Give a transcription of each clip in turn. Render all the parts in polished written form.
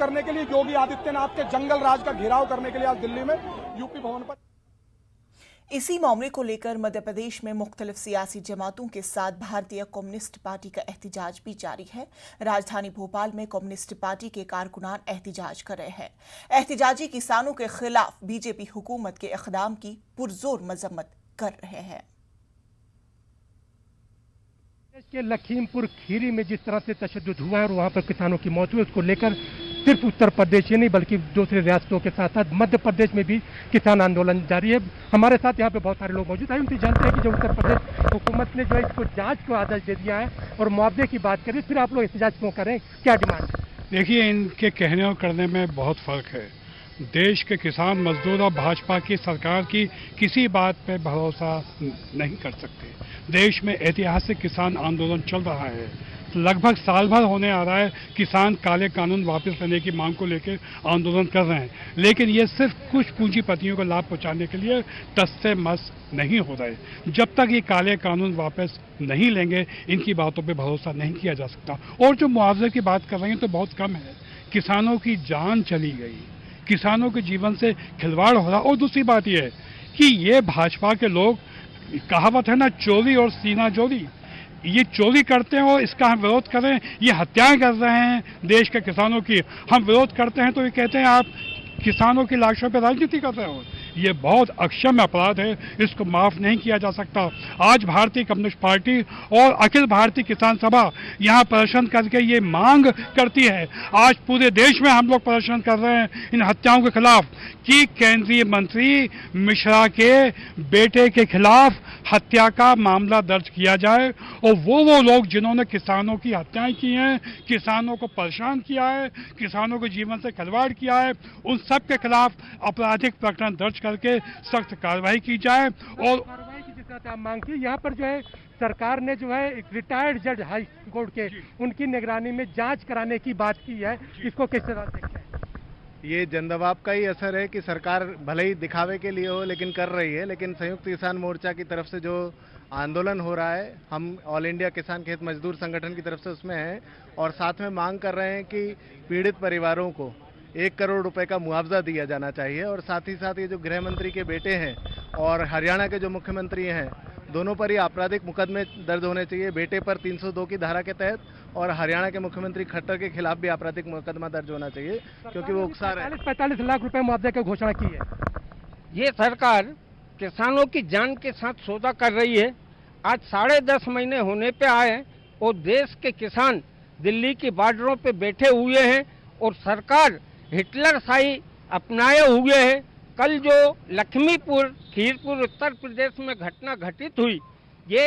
करने के लिए योगी आदित्यनाथ के जंगल राज का घेराव करने के लिए आज दिल्ली में यूपी भवन पर। इसी मामले को लेकर मध्य प्रदेश में मुख्तलिफ सियासी जमातों के साथ भारतीय कम्युनिस्ट पार्टी का एहतजाज भी जारी है। राजधानी भोपाल में कम्युनिस्ट पार्टी के कारकुनान एहतजाज कर रहे हैं। एहतजाजी किसानों के खिलाफ बीजेपी हुकूमत के इक़दाम की पुरजोर मजम्मत कर रहे हैं। के लखीमपुर खीरी में जिस तरह से तशद्दुद हुआ है और वहां पर किसानों की मौत हुई, उसको लेकर सिर्फ उत्तर प्रदेश ही नहीं बल्कि दूसरे रियासतों के साथ साथ मध्य प्रदेश में भी किसान आंदोलन जारी है। हमारे साथ यहाँ पे बहुत सारे लोग मौजूद हैं। उनसे जानते हैं कि जो उत्तर प्रदेश हुकूमत ने जो है इसको जांच को आदेश दे दिया है और मुआवजे की बात करें, फिर आप लोग एहतजाज क्यों करें, क्या डिमांड है? देखिए, इनके कहने और करने में बहुत फर्क है। देश के किसान मजदूर और भाजपा की सरकार की किसी बात पे भरोसा नहीं कर सकते। देश में ऐतिहासिक किसान आंदोलन चल रहा है, लगभग साल भर होने आ रहा है। किसान काले कानून वापस लेने की मांग को लेकर आंदोलन कर रहे हैं, लेकिन ये सिर्फ कुछ पूंजीपतियों को लाभ पहुंचाने के लिए टस से मस नहीं हो रहे। जब तक ये काले कानून वापस नहीं लेंगे, इनकी बातों पे भरोसा नहीं किया जा सकता। और जो मुआवजे की बात कर रहे हैं तो बहुत कम है। किसानों की जान चली गई, किसानों के जीवन से खिलवाड़ हो रहा। और दूसरी बात यह है कि ये भाजपा के लोग, कहावत है ना, चोरी और सीना चोरी, ये चोरी करते हैं और इसका हम विरोध कर रहे हैं। ये हत्याएं कर रहे हैं देश के किसानों की, हम विरोध करते हैं तो ये कहते हैं आप किसानों की लाशों पर राजनीति कर रहे हो। ये बहुत अक्षम्य अपराध है, इसको माफ नहीं किया जा सकता। आज भारतीय कम्युनिस्ट पार्टी और अखिल भारतीय किसान सभा यहाँ प्रदर्शन करके ये मांग करती है। आज पूरे देश में हम लोग प्रदर्शन कर रहे हैं इन हत्याओं के खिलाफ कि केंद्रीय मंत्री मिश्रा के बेटे के खिलाफ हत्या का मामला दर्ज किया जाए और वो लोग जिन्होंने किसानों की हत्याएं की हैं, किसानों को परेशान किया है, किसानों के जीवन से खिलवाड़ किया है, उन सब के खिलाफ आपराधिक प्रकरण दर्ज करके सख्त कार्रवाई की जाए। और कार्रवाई की जिस तरह आप मांग की, यहाँ पर जो है सरकार ने जो है एक रिटायर्ड जज हाई कोर्ट के, उनकी निगरानी में जांच कराने की बात की है, इसको किस तरह देखते हैं? ये जनदबाव का ही असर है कि सरकार भले ही दिखावे के लिए हो लेकिन कर रही है। लेकिन संयुक्त किसान मोर्चा की तरफ से जो आंदोलन हो रहा है, हम ऑल इंडिया किसान खेत मजदूर संगठन की तरफ से उसमें हैं और साथ में मांग कर रहे हैं कि पीड़ित परिवारों को 1 करोड़ रुपए का मुआवजा दिया जाना चाहिए। और साथ ही साथ ये जो गृह मंत्री के बेटे हैं और हरियाणा के जो मुख्यमंत्री हैं, दोनों पर ही आपराधिक मुकदमे दर्ज होने चाहिए। बेटे पर 302 की धारा के तहत और हरियाणा के मुख्यमंत्री खट्टर के खिलाफ भी आपराधिक मुकदमा दर्ज होना चाहिए, क्योंकि वो उकसा रहे हैं। 45 लाख रुपए मुआवजे की घोषणा की है। ये सरकार किसानों की जान के साथ सौदा कर रही है। आज 10.5 महीने होने पे आए हैं और देश के किसान दिल्ली की बॉर्डरों पे बैठे हुए हैं और सरकार हिटलर शाही अपनाए हुए है। कल जो लखीमपुर खीरपुर उत्तर प्रदेश में घटना घटित हुई, ये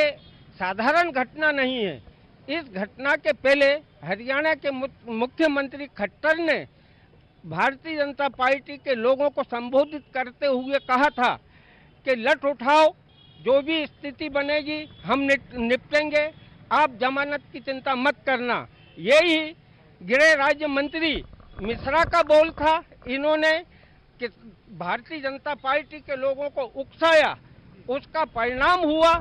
साधारण घटना नहीं है। इस घटना के पहले हरियाणा के मुख्यमंत्री खट्टर ने भारतीय जनता पार्टी के लोगों को संबोधित करते हुए कहा था कि लठ उठाओ, जो भी स्थिति बनेगी हम निपटेंगे, आप जमानत की चिंता मत करना। यही गृह राज्य मंत्री मिश्रा का बोल था। इन्होंने कि भारतीय जनता पार्टी के लोगों को उकसाया, उसका परिणाम हुआ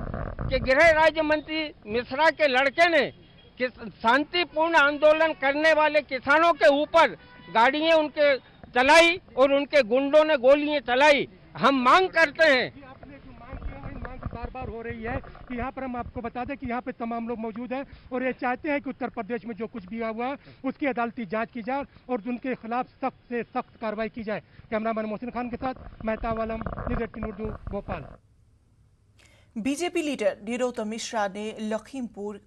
कि गृह राज्य मंत्री मिश्रा के लड़के ने शांतिपूर्ण आंदोलन करने वाले किसानों के ऊपर गाड़ियां उनके चलाई और उनके गुंडों ने गोलियां चलाई। हम मांग करते हैं, आपने जो मांग की है वही मांग बार-बार हो रही है कि यहाँ पर हम आपको बता दें कि यहाँ पे तमाम लोग मौजूद हैं और ये चाहते हैं कि उत्तर प्रदेश में जो कुछ भी हुआ उसकी अदालती जांच की जाए और उनके खिलाफ सख्त से सख्त कार्रवाई की जाए। कैमरामैन मोहसिन खान के साथ Mehtab Alam, news 18 Urdu, Bhopal. BJP leader Narottam Mishra ने लखीमपुर